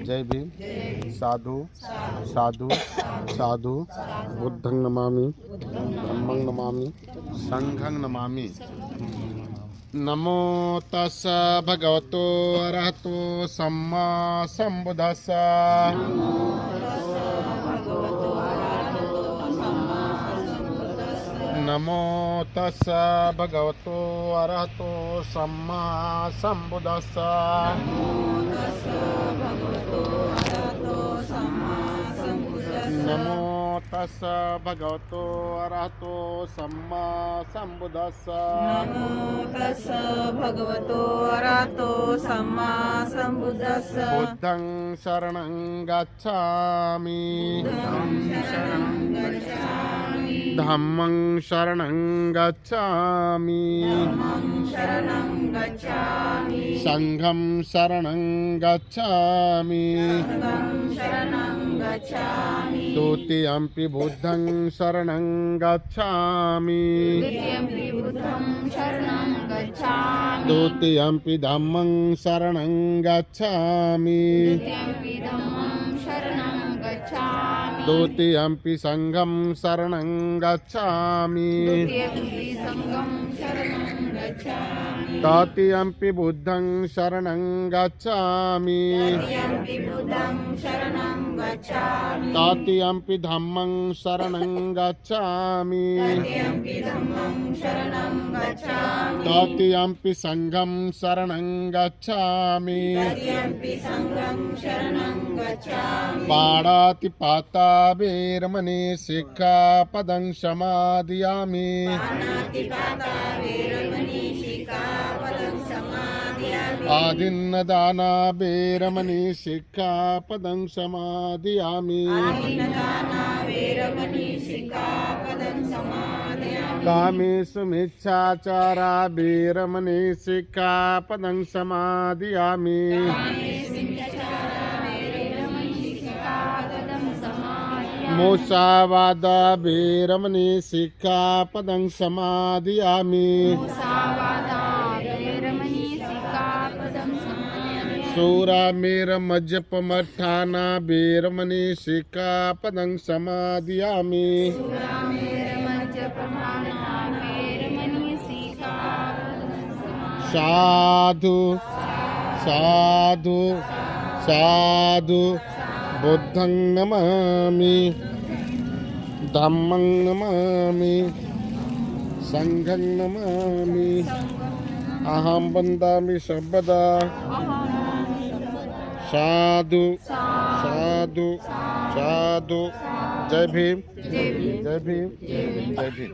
जय भीम। साधु साधु साधु। बुद्धं नमामि, धम्मं नमामि, संघं नमामि। नमो तस् भगवतो अरहतो सम्मा संबुद्धस्स। नमो तस् भगवतो अरहतो सम्मा संबुद्धस्स। नमो तस् भगवतो अरहतो सम्मा संबुद्धस्स। नमो तस् भगवतो अरहतो सम्मा संबुद्धस्स। बुद्धं शरणं गच्छामि, धम्मं शरणं गच्छामि, संघं शरणं गच्छामि, द्वितीयंपि बुद्धं शरणं गच्छामि, द्वितीयंपि धम्मं शरणं गच्छामि, द्वितीयंपि संघं शरणं गच्छामि, तृतीयंपि बुद्धं शरणं गच्छामि, तृतीयंपि धम्मं शरणं गच्छामि, तृतीयंपि संघं शरणं गच्छामि। पाणातिपाता वेरमणि सिक्खापदं समादयामि। आदिन्नदाना वेरमणि सिक्खापदं समादयामि। कामेषु मिच्छाचारा वेरमणि सिक्खापदं समादयामि। मुसावादा वेरमणि सिक्खापदं समादयामि। शूरामेरमज्जपमट्ठाना वेरमणि सिक्खापदं समादयामि। साधु साधु साधु। बुद्धं नमामि, धम्मं नमामि, संघं नमामि। अहं वन्दामि सर्वदा। साधु साधु साधु। जय भीम, जय भीम, जय भीम।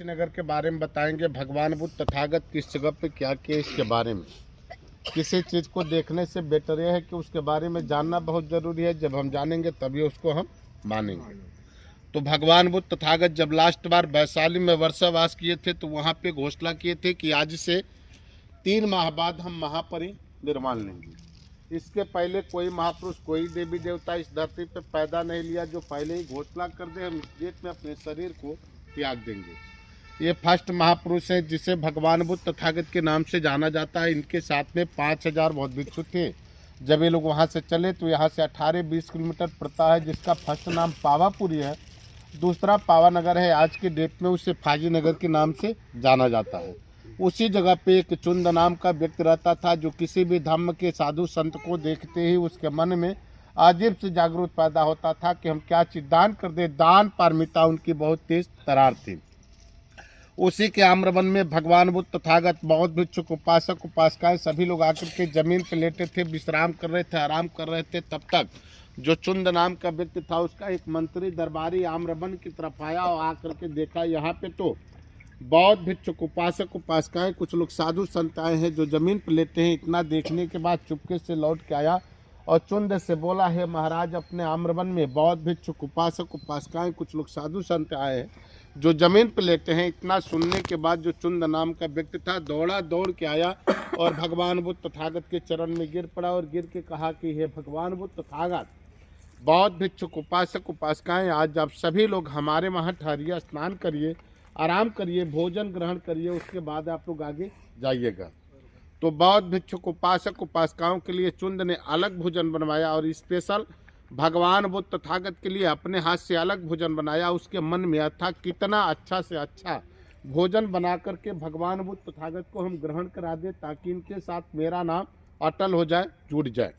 नगर के बारे में बताएंगे। भगवान बुद्ध तथागत किस जगह पे क्या किया, इसके बारे में। किसी चीज़ को देखने से बेटर यह है कि उसके बारे में जानना बहुत ज़रूरी है। जब हम जानेंगे तभी उसको हम मानेंगे। तो भगवान बुद्ध तथागत जब लास्ट बार वैशाली में वर्षावास किए थे तो वहाँ पे घोषणा किए थे कि आज से 3 माह बाद हम महापरिनिर्वाण लेंगे। इसके पहले कोई महापुरुष, कोई देवी देवता इस धरती पे पैदा नहीं लिया जो पहले ही घोषणा कर दे हम इस डेट में अपने शरीर को त्याग देंगे। ये फर्स्ट महापुरुष हैं जिसे भगवान बुद्ध तथागत के नाम से जाना जाता है। इनके साथ में 5000 बौद्ध भिक्षु थे। जब ये लोग वहाँ से चले तो यहाँ से 18-20 किलोमीटर पड़ता है, जिसका फर्स्ट नाम पावापुरी है, दूसरा पावानगर है। आज की डेट में उसे फाजी नगर के नाम से जाना जाता है। उसी जगह पे एक चुंद नाम का व्यक्ति रहता था जो किसी भी धर्म के साधु संत को देखते ही उसके मन में अजीब से जागरूक पैदा होता था कि हम क्या चीज दान कर दे। दान पारमिता उनकी बहुत तेज तरार थी। उसी के आम्रवन में भगवान बुद्ध तथागत, बौद्ध भिक्षुक, उपासक उपासिकाएं सभी लोग आकर के जमीन पर लेटे थे, विश्राम कर रहे थे, आराम कर रहे थे। तब तक जो चुंद नाम का व्यक्ति था उसका एक मंत्री दरबारी आम्रवन की तरफ आया और आकर के देखा यहाँ पे तो बौद्ध भिक्षुक, उपासक उपासिकाएं, कुछ लोग साधु संत आए हैं जो जमीन पर लेटे हैं। इतना देखने के बाद चुपके से लौट के आया और चुंद से बोला, है महाराज, अपने आम्रवन में बौद्ध भिक्षुक, उपासक उपासिकाएं, कुछ लोग साधु संत आए हैं जो जमीन पर लेटे हैं। इतना सुनने के बाद जो चुंद नाम का व्यक्ति था दौड़ के आया और भगवान बुद्ध तथागत के चरण में गिर पड़ा और गिर के कहा कि हे भगवान बुद्ध तथागत, बौद्ध भिक्षुक, उपासक उपासिकाएं, आज आप सभी लोग हमारे वहाँ ठहरिए, स्नान करिए, आराम करिए, भोजन ग्रहण करिए, उसके बाद आप लोग आगे जाइएगा। तो बौद्ध भिक्षुक उपासक उपासिकाओं के लिए चुंद ने अलग भोजन बनवाया और स्पेशल भगवान बुद्ध तथागत के लिए अपने हाथ से अलग भोजन बनाया। उसके मन में था कितना अच्छा से अच्छा भोजन बना करके भगवान बुद्ध तथागत को हम ग्रहण करा दें ताकि इनके साथ मेरा नाम अटल हो जाए, जुड़ जाए।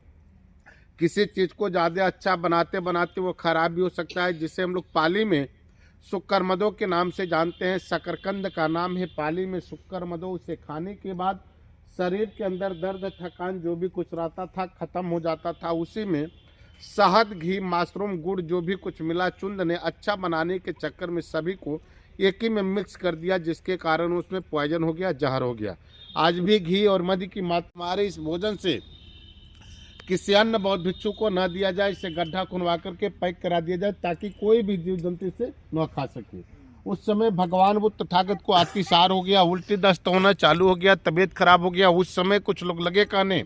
किसी चीज़ को ज़्यादा अच्छा बनाते बनाते वो खराब भी हो सकता है, जिसे हम लोग पाली में शुक्रमदो के नाम से जानते हैं। शकरकंद का नाम है पाली में शुक्रमदो। उसे खाने के बाद शरीर के अंदर दर्द थकान जो भी कुछ रहता था खत्म हो जाता था। उसी में शहद घी मशरूम गुड़ जो भी कुछ मिला, चुंद ने अच्छा बनाने के चक्कर में सभी को एक ही में मिक्स कर दिया, जिसके कारण उसमें पॉइजन हो गया, जहर हो गया। आज भी घी और मध की मात्रा हमारे इस भोजन से किसी अन्य बौद्ध भिक्षु को न दिया जाए। इसे गड्ढा खुनवा करके पैक करा दिया जाए ताकि कोई भी जीव जंतु इसे न खा सके। उस समय भगवान बुद्ध तथागत को अतिसार हो गया, उल्टी दस्त होना चालू हो गया, तबीयत खराब हो गया। उस समय कुछ लोग लगे कहने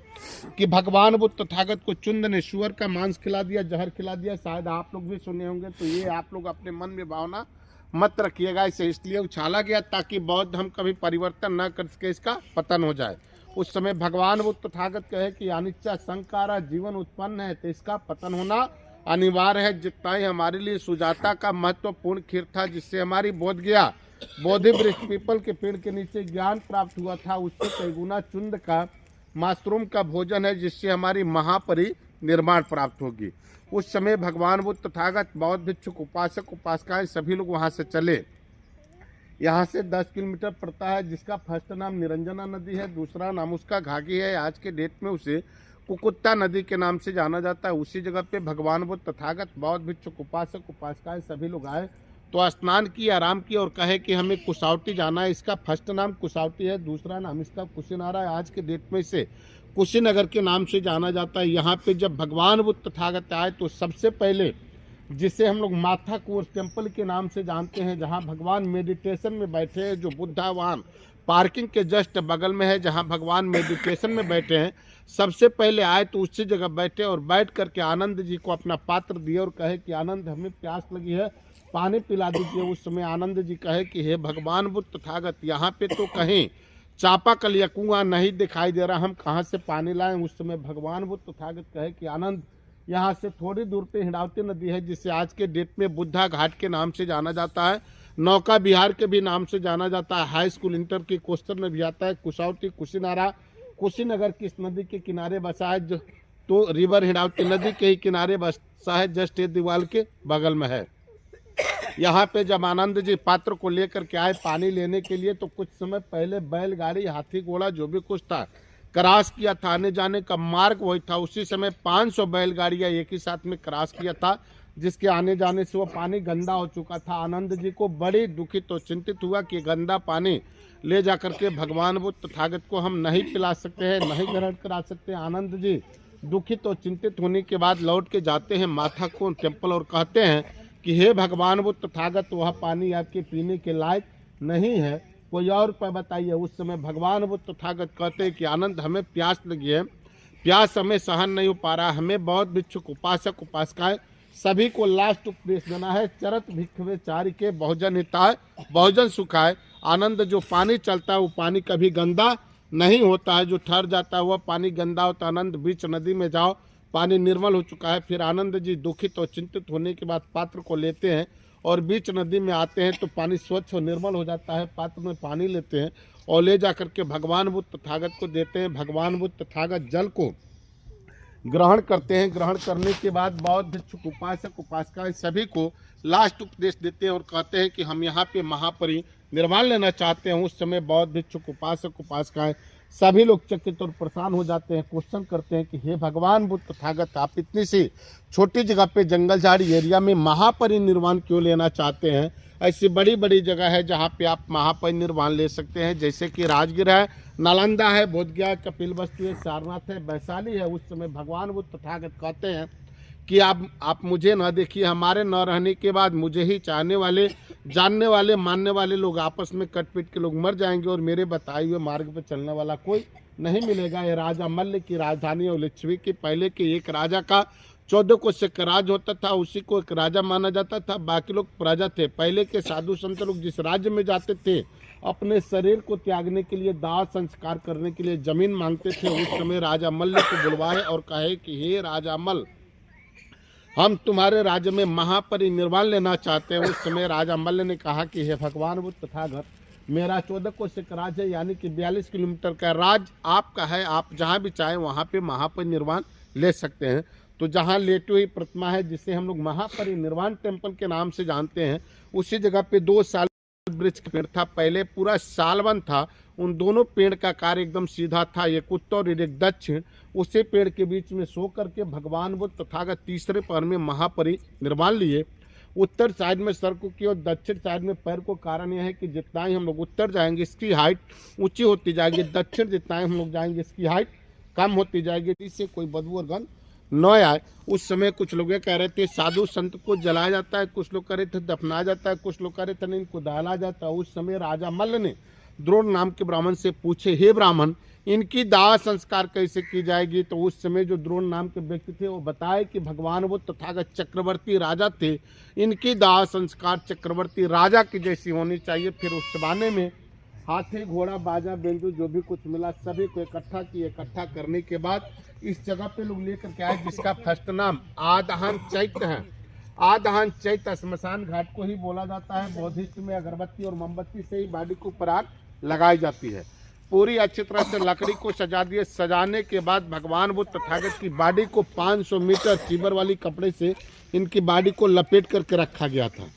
कि भगवान बुद्ध तथागत को चुंद ने सुअर का मांस खिला दिया, जहर खिला दिया। शायद आप लोग भी सुने होंगे, तो ये आप लोग अपने मन में भावना मत रखिएगा। इसे इसलिए उछाला गया ताकि बौद्ध हम कभी परिवर्तन न कर सके, इसका पतन हो जाए। उस समय भगवान बुद्ध तथागत कहे कि अनिच्चा संकारा जीवन उत्पन्न है तो इसका पतन होना अनिवार्य है। जितना ही हमारे लिए सुजाता का महत्वपूर्ण खीर था, जिससे हमारी बोध गया बोधि वृक्ष पीपल के पेड़ के नीचे ज्ञान प्राप्त हुआ था, उससे कई गुना चुंद का मशरूम का भोजन है, जिससे हमारी महापरिनिर्वाण प्राप्त होगी। उस समय भगवान बुद्ध तथागत बौद्ध भिक्षुक उपासक उपासिकाएं सभी लोग वहाँ से चले। यहाँ से 10 किलोमीटर पड़ता है, जिसका फर्स्ट नाम निरंजना नदी है, दूसरा नाम उसका घाघी है। आज के डेट में उसे कुकुत्ता नदी के नाम से जाना जाता है। उसी जगह पे भगवान बुद्ध तथागत बौद्ध भिक्षुक उपासक उपासिकाएं सभी लोग आए तो स्नान किए, आराम किए और कहे कि हमें कुशावटी जाना है। इसका फर्स्ट नाम कुशावटी है, दूसरा नाम इसका कुशीनारा है। आज के डेट में इसे कुशीनगर के नाम से जाना जाता है। यहाँ पे जब भगवान बुद्ध तथागत आए तो सबसे पहले, जिसे हम लोग माथा कोर्स टेम्पल के नाम से जानते हैं, जहाँ भगवान मेडिटेशन में बैठे हैं, जो बुद्धावान पार्किंग के जस्ट बगल में है, जहाँ भगवान मेडिटेशन में बैठे हैं, सबसे पहले आए तो उसी जगह बैठे और बैठ करके आनंद जी को अपना पात्र दिए और कहे कि आनंद हमें प्यास लगी है, पानी पिला दीजिए। उस समय आनंद जी कहे कि हे भगवान बुद्ध तथागत, यहाँ पे तो कहीं चापाकल या कुआं नहीं दिखाई दे रहा, हम कहाँ से पानी लाएं। उस समय भगवान बुद्ध तथागत कहे कि आनंद, यहाँ से थोड़ी दूर पे हिंडावती नदी है, जिसे आज के डेट में बुद्धा घाट के नाम से जाना जाता है, नौका बिहार के भी नाम से जाना जाता है। हाई स्कूल इंटर के क्वेश्चन में भी आता है। कुशावटी कुशीनारा कुशीनगर किस नदी के किनारे बसा है, जो तो रिवर हिंडावती नदी के ही किनारे बसा है, जस्ट ये दीवार के बगल में है। यहाँ पे जब आनंद जी पात्र को लेकर के आए पानी लेने के लिए, तो कुछ समय पहले बैलगाड़ी हाथी घोड़ा जो भी कुछ था क्रॉस किया था, आने जाने का मार्ग वही था। उसी समय 500 बैलगाड़ियां एक ही साथ में क्रॉस किया था, जिसके आने जाने से वो पानी गंदा हो चुका था। आनंद जी को बड़ी दुखित और चिंतित हुआ कि गंदा पानी ले जाकर के भगवान बुद्ध तथागत को हम नहीं पिला सकते हैं, नहीं ग्रहण करा सकते। आनंद जी दुखित और चिंतित होने के बाद लौट के जाते हैं माथा को टेम्पल और कहते हैं कि हे भगवान बुद्ध तथागत, वह पानी आपके पीने के लायक नहीं है, कोई और उपाय बताइए। उस समय भगवान बुद्ध तथागत कहते हैं कि आनंद, हमें प्यास लगी है, प्यास हमें सहन नहीं हो पा रहा, हमें बौद्ध भिक्षुक उपासक उपासिकाएं सभी को लास्ट उपदेश देना है। चरत भिक्षवे चारि के बहुजन हिताय बहुजन सुखाय। आनंद, जो पानी चलता है वो पानी कभी गंदा नहीं होता है, जो ठहर जाता है वह पानी गंदा होता है। आनंद, बीच नदी में जाओ, पानी निर्मल हो चुका है। फिर आनंद जी दुखित और चिंतित होने के बाद पात्र को लेते हैं और बीच नदी में आते हैं तो पानी स्वच्छ और निर्मल हो जाता है। पात्र में पानी लेते हैं और ले जाकर के भगवान बुद्ध तथागत को देते हैं। भगवान बुद्ध तथागत जल को ग्रहण करते हैं। ग्रहण करने के बाद बौद्ध भिक्षुक उपासक उपासिकाएं सभी को लास्ट उपदेश देते हैं और कहते हैं कि हम यहाँ पे महापरिनिर्वाण लेना चाहते हैं। उस समय बौद्ध भिक्षुक उपासक उपासिकाएं सभी लोग चकित और परेशान हो जाते हैं, क्वेश्चन करते हैं कि हे भगवान बुद्ध तथागत, आप इतनी सी छोटी जगह पे जंगल झाड़ी एरिया में महापरिनिर्वाण क्यों लेना चाहते हैं? ऐसी बड़ी बड़ी जगह है जहाँ पे आप महापरिनिर्वाण ले सकते हैं, जैसे कि राजगीर है, नालंदा है, बोधगया, कपिलवस्तु है, सारनाथ है, वैशाली है। उस समय भगवान बुद्ध तथागत कहते हैं कि आप मुझे न देखिए, हमारे न रहने के बाद मुझे ही चाहने वाले, जानने वाले, मानने वाले लोग आपस में कटपीट के लोग मर जाएंगे और मेरे बताए हुए मार्ग पर चलने वाला कोई नहीं मिलेगा। ये राजा मल्ल की राजधानी और लिच्छवी की, पहले के एक राजा का 14 कोस का राज होता था, उसी को एक राजा माना जाता था, बाकी लोग प्रजा थे। पहले के साधु संत लोग जिस राज्य में जाते थे अपने शरीर को त्यागने के लिए, दाह संस्कार करने के लिए जमीन मांगते थे, उस समय राजा मल्ल को बुलवाए और कहे कि हे राजा मल्ल, हम तुम्हारे राज्य में महापरिनिर्वाण लेना चाहते हैं। उस समय राजा मल्ल ने कहा कि हे भगवान बुद्ध तथागत, मेरा 14 कोस का राज्य है, यानी कि 42 किलोमीटर का राज आपका है, आप जहाँ भी चाहें वहाँ पे महापरिनिर्वाण ले सकते हैं। तो जहाँ लेटी हुई प्रतिमा है, जिसे हम लोग महापरिनिर्वाण टेम्पल के नाम से जानते हैं, उसी जगह पे 2 साल वृक्ष का पेड़ था, पहले पूरा सालवन था। उन दोनों पेड़ का कार्य एकदम सीधा था, एक उत्तर और एक दक्षिण। उसी पेड़ के बीच में सो करके भगवान बुद्ध तथागत तीसरे पहर में महापरिनिर्वाण लिए। उत्तर साइड में सर को की और दक्षिण साइड में पैर को। कारण यह है कि जितना ही हम लोग उत्तर जाएंगे इसकी हाइट ऊंची होती जाएगी, दक्षिण जितना ही हम लोग जाएंगे इसकी हाइट कम होती जाएगी, इससे कोई बदबू और गंध न आए। उस समय कुछ लोग कह रहे थे साधु संत को जलाया जाता है, कुछ लोग कह रहे थे दफनाया जाता है, कुछ लोग कह रहे थे नहीं इनको डाला जाता है। उस समय राजा मल्ल ने द्रोण नाम के ब्राह्मण से पूछे, हे ब्राह्मण, इनकी दाह संस्कार कैसे की जाएगी? तो उस समय जो द्रोण नाम के व्यक्ति थे वो बताए कि भगवान वो तथागत चक्रवर्ती राजा थे, इनकी दाह संस्कार चक्रवर्ती राजा की जैसी होनी चाहिए। फिर उस जमाने में हाथी, घोड़ा, बाजा, बेंजू जो भी कुछ मिला सभी को इकट्ठा किए। इकट्ठा करने के बाद इस जगह पे लोग लेकर के आए, जिसका फर्स्ट नाम आदहन चैत्य है। आदहन चैत्य स्मशान घाट को ही बोला जाता है। बौद्धिस्ट में अगरबत्ती और मोमबत्ती से ही बॉडी को ऊपर आग लगाई जाती है। पूरी अच्छी तरह से लकड़ी को सजा दिए। सजाने के बाद भगवान बुद्ध तथागत की बॉडी को 500 मीटर चीबर वाली कपड़े से इनकी बॉडी को लपेट करके रखा गया था।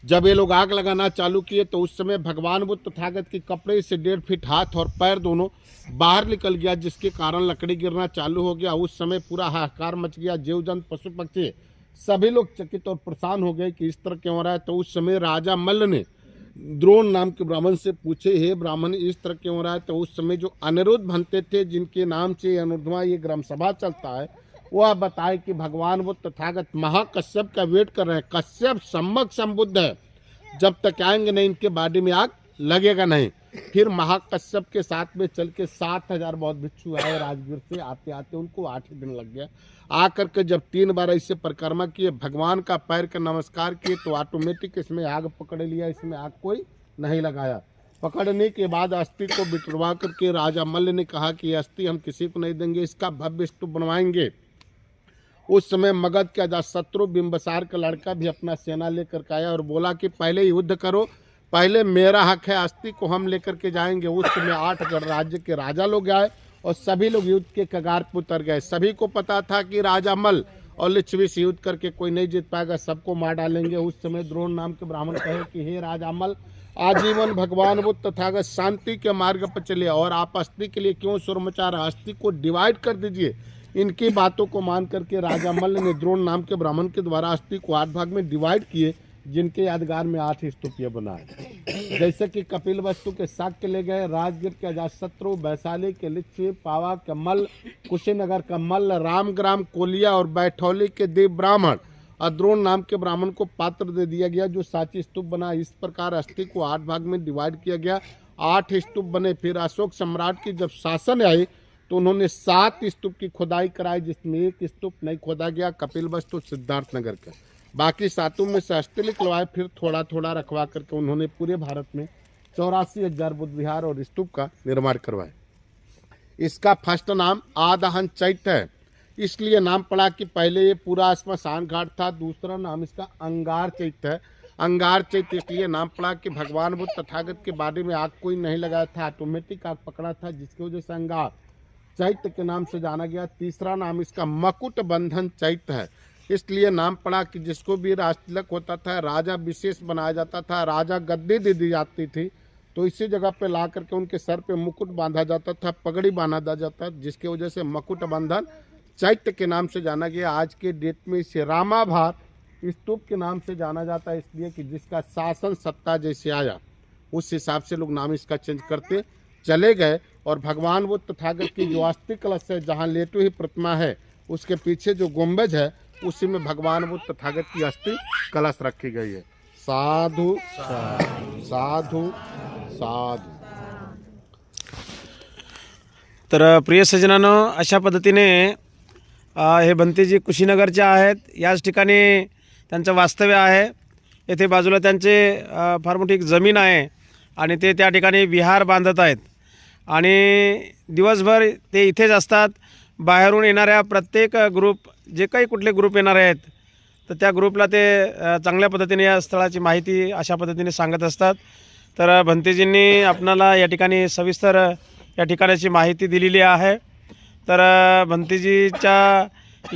जब ये लोग आग लगाना चालू किए तो उस समय भगवान बुद्ध तथागत की कपड़े से 1.5 फीट हाथ और पैर दोनों बाहर निकल गया, जिसके कारण लकड़ी गिरना चालू हो गया। उस समय पूरा हाहाकार मच गया। जीव जंतु, पशु पक्षी सभी लोग चकित और परेशान हो गए कि इस तरह क्यों हो रहा है। तो उस समय राजा मल्ल ने द्रोण नाम के ब्राह्मण से पूछे, हे ब्राह्मण, इस तरह क्यों हो रहा है? तो उस समय जो अनिरुद्ध भंते थे, जिनके नाम से अनुर्ध्वा ये ग्राम सभा चलता है, वह बताए कि भगवान वो तथागत महाकश्यप का वेट कर रहे हैं। कश्यप सम्यक संबुद्ध है, जब तक आएंगे नहीं इनके बॉडी में आग लगेगा नहीं। फिर महाकश्यप के साथ में चल के 7000 बौद्ध भिक्षु आए राजगीर से। आते आते उनको 8 दिन लग गया। आकर के जब 3 बार ऐसे परिक्रमा किए, भगवान का पैर का नमस्कार किए, तो ऑटोमेटिक इसमें आग पकड़ लिया। इसमें आग कोई नहीं लगाया। पकड़ने के बाद अस्थि को बिटरवा करके राजा मल्ल ने कहा कि अस्थि हम किसी को नहीं देंगे, इसका भव्य स्तूप बनवाएंगे। उस समय मगध के अजातशत्रु बिंबसार का लड़का भी अपना सेना लेकर के आया और बोला कि पहले युद्ध करो, पहले मेरा हक है, अस्थि को हम लेकर के जाएंगे। उस समय 8 गणराज्य के राजा लोग आए और सभी लोग युद्ध के कगार पर उतर गए। सभी को पता था कि राजा मल्ल और लिच्छवी से युद्ध करके कोई नहीं जीत पाएगा, सबको मार डालेंगे। उस समय द्रोण नाम के ब्राह्मण कहे कि हे राजा मल्ल, आजीवन भगवान बुद्ध तथागत शांति के मार्ग पर चले और आप अस्थि के लिए क्यों शोर मचा रहे? अस्थि को डिवाइड कर दीजिए। इनकी बातों को मान करके राजा मल्ल ने द्रोण नाम के ब्राह्मण के द्वारा अस्थि को 8 भाग में डिवाइड किए, जिनके यादगार में 8 स्तूप बनाए। जैसे कि कपिल वस्तु के शाक्य ले गए, राजगीर के अजातशत्रु, वैशाली के लिच्छवी, पावा के मल्ल, कुशीनगर का मल्ल, रामग्राम, कोलिया और बैठौली के देव ब्राह्मण। द्रोण नाम के ब्राह्मण को पात्र दे दिया गया जो सांची स्तूप बना। इस प्रकार अस्थि को 8 भाग में डिवाइड किया गया, 8 स्तूप बने। फिर अशोक सम्राट की जब शासन आई तो उन्होंने 7 स्तूप की खुदाई कराई, जिसमें 1 स्तूप नहीं खोदा गया, कपिल वस्तु सिद्धार्थनगर का। बाकी 7 में से अस्थि निकलवाए, फिर थोड़ा थोड़ा रखवा करके उन्होंने पूरे भारत में 84,000 बुद्ध विहार और स्तूप का निर्माण करवाए। इसका फर्स्ट नाम आदहन चैत्य है, इसलिए नाम पड़ा कि पहले ये पूरा स्मशान घाट था। दूसरा नाम इसका अंगार चैत्य है। अंगार चैत्य इसलिए नाम पड़ा कि भगवान बुद्ध तथागत के बॉडी में आग कोई नहीं लगाया था, ऑटोमेटिक आग पकड़ा था, जिसकी वजह से अंगार चैत्य के नाम से जाना गया। तीसरा नाम इसका मकुट बंधन चैत्य है, इसलिए नाम पड़ा कि जिसको भी राजतिलक होता था, राजा विशेष बनाया जाता था, राजा गद्दी दे दी जाती थी, तो इसी जगह पे ला करके उनके सर पे मुकुट बांधा जाता था, पगड़ी बांधा जाता, जिसकी वजह से मकुट बंधन चैत्य के नाम से जाना गया। आज के डेट में इसे रामाभार स्तूप के नाम से जाना जाता है, इसलिए कि जिसका शासन सत्ता जैसे आया उस हिसाब से लोग नाम इसका चेंज करते चले गए। और भगवान वो तथागत की जो अस्थि कलश है, जहाँ लेटी हुई प्रतिमा है, उसके पीछे जो गुंबज है, उसी में भगवान वो तथागत की अस्थि कलश रखी गई है। साधु साधु साधु। तर प्रिय सज्जनांनो, अशा पद्धतीने हे भंतेजी कुशीनगरचे आहेत। याच ठिकाणी त्यांचं वास्तव्य आहे। येथे बाजूला त्यांचे फार मोठी एक जमीन आहे आणि ते त्या ठिकाणी विहार बांधत आहेत आणि दिवसभर ते इथेच असतात. बाहेरून येणाऱ्या प्रत्येक ग्रुप जे काही कुठले ग्रुप येणारे आहेत तर त्या ग्रुपला ते चांगल्या पद्धतीने या स्थळाची माहिती अशा पद्धतीने सांगत असतात. तर भंतेजींनी आपणाला या ठिकाणी सविस्तर या ठिकाणाची माहिती दिलेली आहे. तर भंतेजीच्या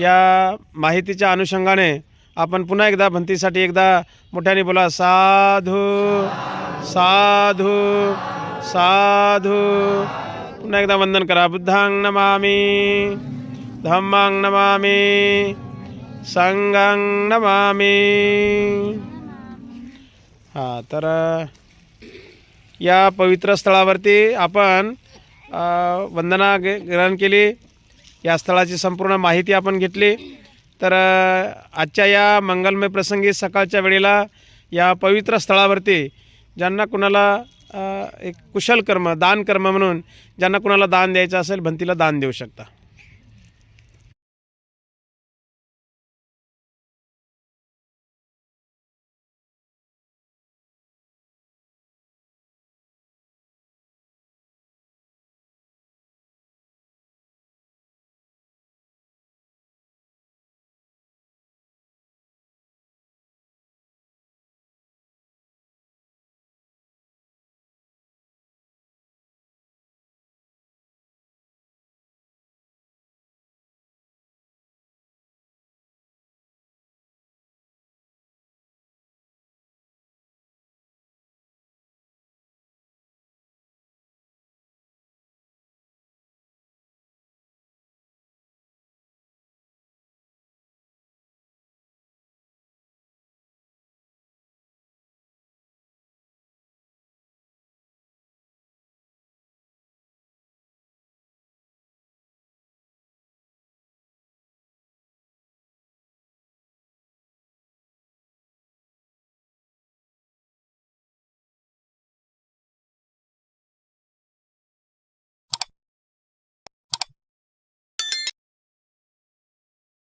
या माहितीच्या अनुषंगाने आपण पुन्हा एकदा भंतीसाठी एकदा मोठ्याने बोला, साधू साधू साधू. पुन्हा एकदा वंदन करा. बुद्धांग नमामि, धम्मांग नमामि, संघांग नमामि. हां, तर या पवित्र स्थळावरती आपण वंदना ग्रहण केली. या स्थळाची संपूर्ण माहिती आपण घेतली. तर आजच्या या मंगलमय प्रसंगी सकाळच्या वेळेला या पवित्र स्थळावरती ज्यांना कुणाला एक कुशल कर्म, दान कर्म म्हणून ज्यांना कुणाला दान द्यायचं असेल, भंतीला दान देऊ शकता.